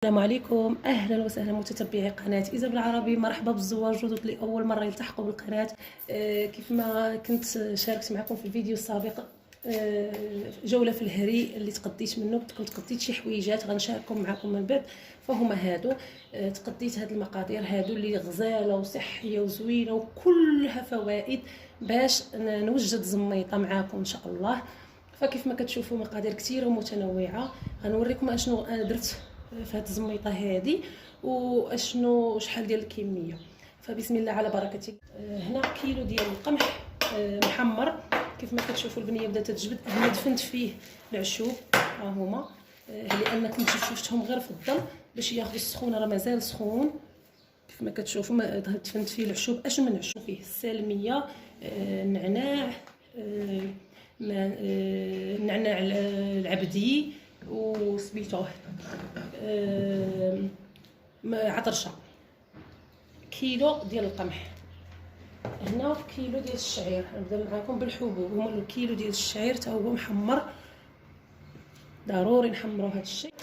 السلام عليكم، اهلا وسهلا متتبعي قناه ايزا بالعربي. مرحبا بالزوار الجدد اللي اول مره يلتحقوا بالقناه. كيف ما كنت شاركت معكم في الفيديو السابق، جوله في الهري اللي تقديت منه. كنت قديت شي حويجات غنشاركهم معكم من بعد، فهما هادو. تقديت هاد المقادير هادو اللي غزاله وصحيه وزوينه وكلها فوائد باش نوجد زميطه معاكم ان شاء الله. فكيف ما كتشوفوا مقادير كثيره ومتنوعه، غنوريكم اشنو درت في هاد الزميطه هادي واشنو شحال ديال الكميه. فبسم الله على بركه الله. هنا كيلو ديال القمح محمر. كيف ما كتشوفوا البنيه بدات تجبد. هنا دفنت فيه العشوب، ها هما، لان كنت شفتهم غير في الظل باش ياخذ السخونه، راه مازال سخون. كيف ما كتشوفوا دفنت فيه العشوب. اش من عشوب فيه؟ السالميه، النعناع، النعناع العبدي، وسميتوه عطرشه. كيلو ديال القمح. هنا كيلو ديال الشعير. نبدا معكم بالحبوب. هما الكيلو ديال الشعير حتى هو محمر، ضروري نحمروا هذا الشيء.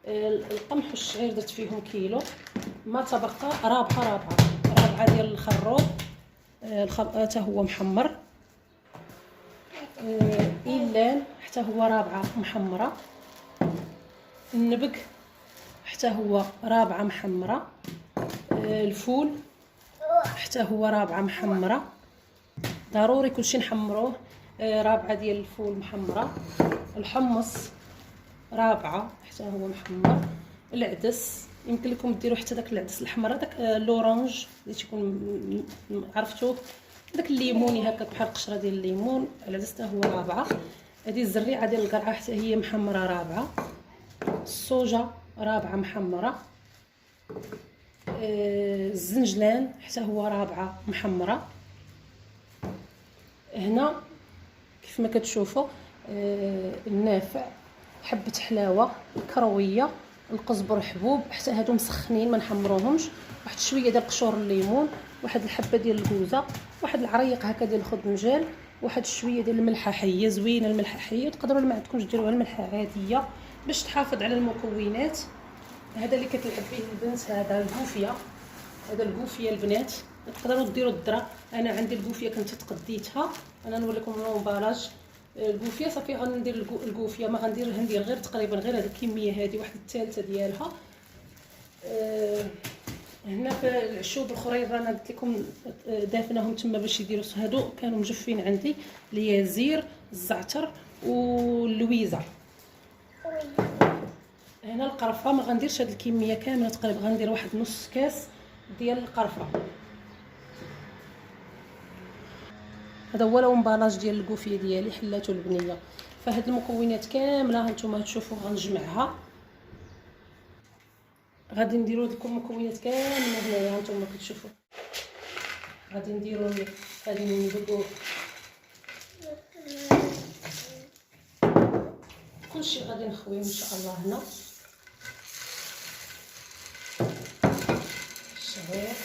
القمح والشعير درت فيهم كيلو. ما تبقى رابعه ديال الخروب، حتى هو محمر. إيلان حتى هو رابعه محمره. النبق حتى هو رابعه محمره. الفول حتى هو رابعه محمره. ضروري كلشي نحمروه. رابعه ديال الفول محمره. الحمص رابعه حتى هو محمر. العدس يمكن لكم ديروا حتى داك العدس الاحمر، داك لورانج اللي تيكون عرفتوه، داك الليموني هكا بحال القشره ديال الليمون. العدس حتى هو رابعه. هذه الزريعه ديال القرعه حتى هي محمره رابعه. الصوجه رابعه محمره. الزنجلان حتى هو رابعه محمره. هنا كيف ما كتشوفوا النافع، حبه حلاوه، الكرويه، القزبر حبوب، حتى هادو مسخنين ما نحمروهمش. واحد شويه ديال قشور الليمون، واحد الحبه ديال الكوزه، واحد العريق هكا ديال الخضنجال، واحد شويه ديال الملحه حيه زوينه. الملحه حيه تقدروا ما عندكمش ديروها الملحه عاديه باش تحافظ على المكونات. هذا اللي كتلعب فيه البنت، هذا الكوفيه. هذا الكوفيه البنات، تقدروا ديروا الذره. انا عندي الكوفيه كنت تقديتها، انا نوريكم لومبالاج. الكوفيه صافي غندير الكوفيه، ما غنديرها، ندير غير تقريبا غير هذه الكميه هذه، واحد الثالثه ديالها. هنا في العشوب الاخرين رانا قلت لكم دافناهم تما باش يديروا. هادو كانوا مجفين عندي، اليازير، الزعتر واللويزه. هنا القرفه ما غنديرش هاد الكميه كامله، تقريبا غندير واحد نص كاس ديال القرفه. هذا هو لومبالاج ديال الكوفيه ديالي، حلاتو البنيه. فهاد المكونات كامله هانتوما تشوفوا غنجمعها. غادي نديروا لكم المكونات كامله هنايا هانتوما كتشوفوا. غادي نديروا، غادي ندقوا كلشي، غادي نخويو ان شاء الله. هنا الشعير،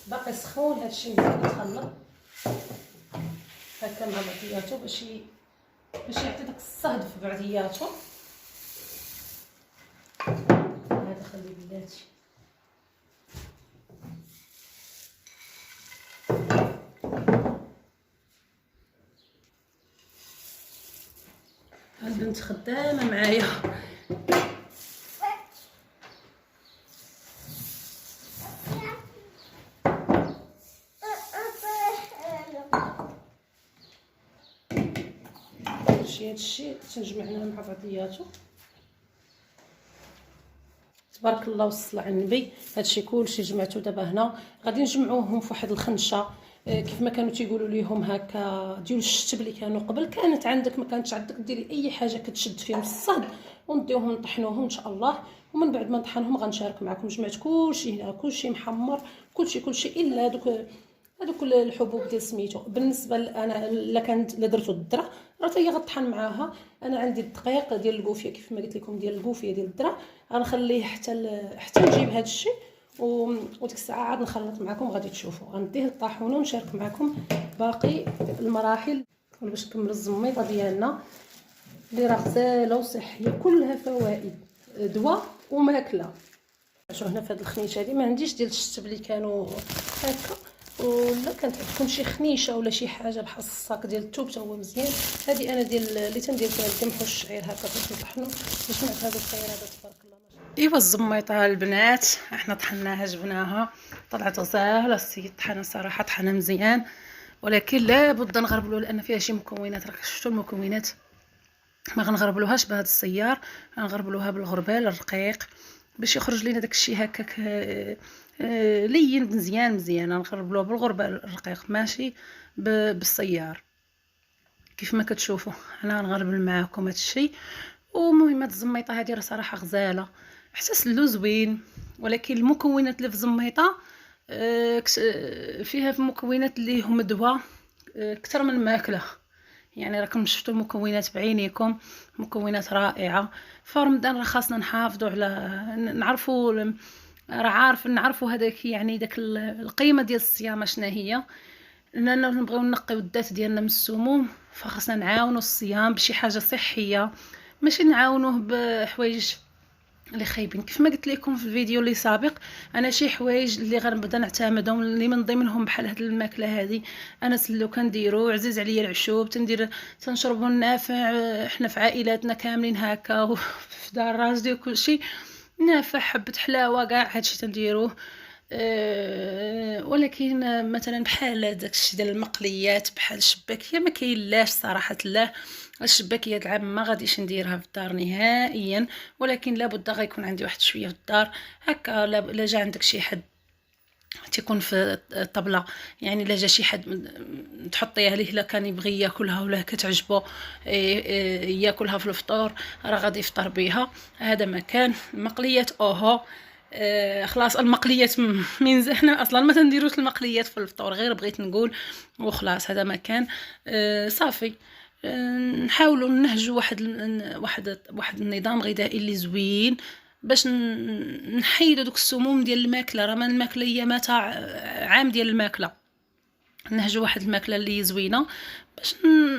باقي سخون هادشي، مزيان يتخلط هكا مع بعضياتو باش يعطي داك الصهد في بعضياتو. هذا خلي بلاتي. البنت خدامه معايا. هادشي تنجمعناه مع بعضياتو. تبارك الله والصلاة على النبي. هادشي كلشي جمعته دابا. هنا غادي نجمعوهم في واحد الخنشه. كيف ما كانوا تيقولوا ليهم هكا ديال الشتب اللي كانوا قبل، كانت عندك ما كانتش عندك ديري اي حاجه كتشد فيهم الصهد، ونديوهم نطحنوهم ان شاء الله. ومن بعد ما نطحنهم غنشارك معكم. جمعت كلشي هنا، كلشي محمر، كلشي الا هذوك الحبوب ديال سميتو. بالنسبه انا الا كانت الا درتو الذره راه حتى هي غطحن معاها. انا عندي الدقيق ديال الكوفيه كيف ما قلت لكم، ديال الكوفيه ديال الذره، غنخليه حتى نجيب هذا الشيء، وديك الساعه عاد نخلط معكم. غادي تشوفوا غنديه للطاحونه ونشارك معكم باقي المراحل. باش نكملوا الزميطه ديالنا اللي راه غزاله وصحيه كلها فوائد، دواء وماكله. شوف هنا في هذه الخنيشه هذه ما عنديش ديال الشتب اللي كانوا هكا، ولا كانت عندكم شي خنيشه ولا شي حاجه بحال الصاك ديال الثوب حتى هو مزيان. هذه انا ديال اللي تندير فيها القمح والشعير هكا باش نطحنوا باش نعرف هذا الخير هذا تبارك الله. ايوا الزميطه البنات احنا طحناها جبناها طلعت غزاله. السيد طحنها صراحه طحنها مزيان، ولكن لابد نغربلو لان فيها شي مكونات. راك شفتوا المكونات، ما غنغربلوهاش بهذا السيار، غنغربلوها بالغربال الرقيق باش يخرج لينا داكشي هكاك لين مزيان مزيان. غنغربلوه بالغربال الرقيق ماشي بالسيار. كيف ما كتشوفوا انا غنغربل معاكم هذا الشيء. ومهم هاد الزميطه هذه راه صراحه غزاله، حتى سلو زوين، ولكن المكونات اللي في الزميطه فيها في مكونات اللي هما دواء اكثر من ماكله. يعني راكم شفتوا المكونات بعينيكم، مكونات رائعه. فرمضان راه خاصنا نحافظوا على نعرفوا، راه نعرفوا هذاك يعني داك القيمه ديال الصيام شنو هي. لاننا نبغيو نقيو الذات ديالنا من السموم، فخاصنا نعاونوا الصيام بشي حاجه صحيه، ماشي نعاونوه بحوايج اللي خايبين. كيف ما قلت لكم في الفيديو اللي سابق، انا شي حوايج اللي غنبدا نعتمدهم اللي من ضمنهم بحال هاد الماكله هذه. انا سلو كنديرو، عزيز عليا العشوب تنشربوا النافع. احنا في عائلاتنا كاملين هكا وفي دار راجلي وكلشي نافع، حبه حلاوه كاع هادشي تنديروه. ولكن مثلا بحال داكشي ديال المقليات بحال الشباكيه ما كاينلاش صراحه. لا الشباكيات العام ما غاديش نديرها في الدار نهائيا، ولكن لابد غيكون عندي واحد شويه في الدار هكا. لا جا عندك شي حد تيكون في الطبله، يعني الا جا شي حد تحطيها ليه لا كان يبغي ياكلها ولا كتعجبو ياكلها في الفطور راه غادي يفطر بها. هذا مكان المقليات اوهو. خلاص المقليات من زحنا اصلا ما تنديروش المقليات في الفطور، غير بغيت نقول وخلاص. هذا مكان صافي. نحاولوا نهجوا واحد النظام غذائي اللي زوين باش نحيدوا دوك السموم ديال الماكله. راه الماكله هي متاع عام ديال الماكله. نهجوا واحد الماكله اللي زوينه باش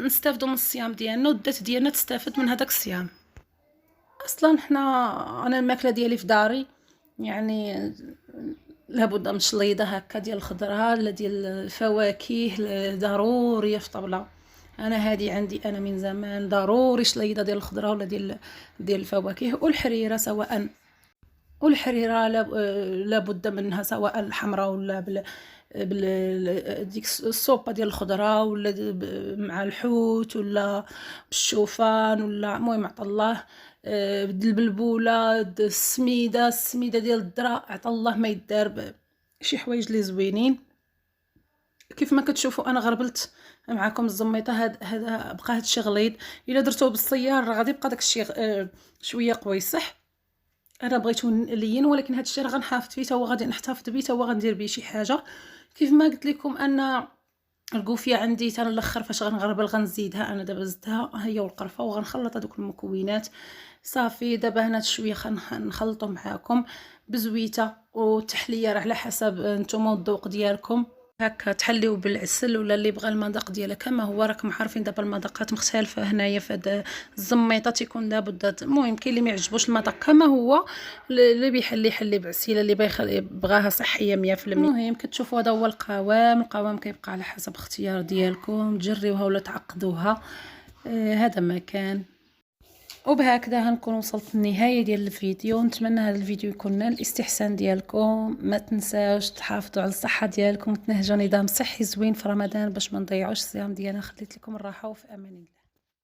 نستافدوا من الصيام ديالنا والذات ديالنا تستافد من هذاك الصيام. اصلا انا الماكله ديالي في داري، يعني لابد من شليضه هكا ديال الخضره ولا ديال الفواكه ضروريه في طبله. انا هذه عندي انا من زمان ضروري شليضه ديال الخضره ولا ديال الفواكه. والحريره سواء والحريره لابد منها سواء الحمراء ولا ديك الصوبه ديال الخضره ولا مع الحوت ولا بالشوفان ولا المهم عطا الله البلبوله السميده ديال الذره عطا الله ما يدار شي حوايج اللي زوينين. كيف ما كتشوفوا انا غربلت معكم الزميطه. هذا بقى هادشي غليظ، الا درتوه بالسيار راه غادي يبقى داكشي شويه قوي صح. انا بغيتو لين، ولكن هادشي راه غنحافظ فيه، هو غادي نحتفظ به، هو غندير به شي حاجه. كيف ما قلت لكم ان القوفيه عندي حتى الاخر فاش غنغربل غنزيدها. انا دابا زدتها هي والقرفه وغنخلط هذوك المكونات صافي. دابا هنا شويه نخلطهم معاكم بزويته وتحليه راه على حسب نتوما والذوق ديالكم. هكا تحليو بالعسل ولا اللي بغى المذاق ديالها كما هو. راكم عارفين دابا المذاقات مختلفه هنايا في هاد الزميطه تيكون لابد. المهم كاين اللي ما يعجبوش المذاق كما هو، اللي بيحلي بعسيله، اللي بغاها صحيه 100%. المهم كتشوفوا هذا هو القوام كيبقى على حسب اختيار ديالكم، تجريوها ولا تعقدوها. هذا ما كان. وبهكذا هنكون وصلت للنهايه ديال الفيديو. نتمنى هذا الفيديو يكون نال الاستحسان ديالكم. ما تنساوش تحافظوا على الصحه ديالكم وتنهجوا نظام صحي زوين في رمضان باش ما نضيعوش الصيام ديالنا. خليت لكم الراحه وفي امان الله.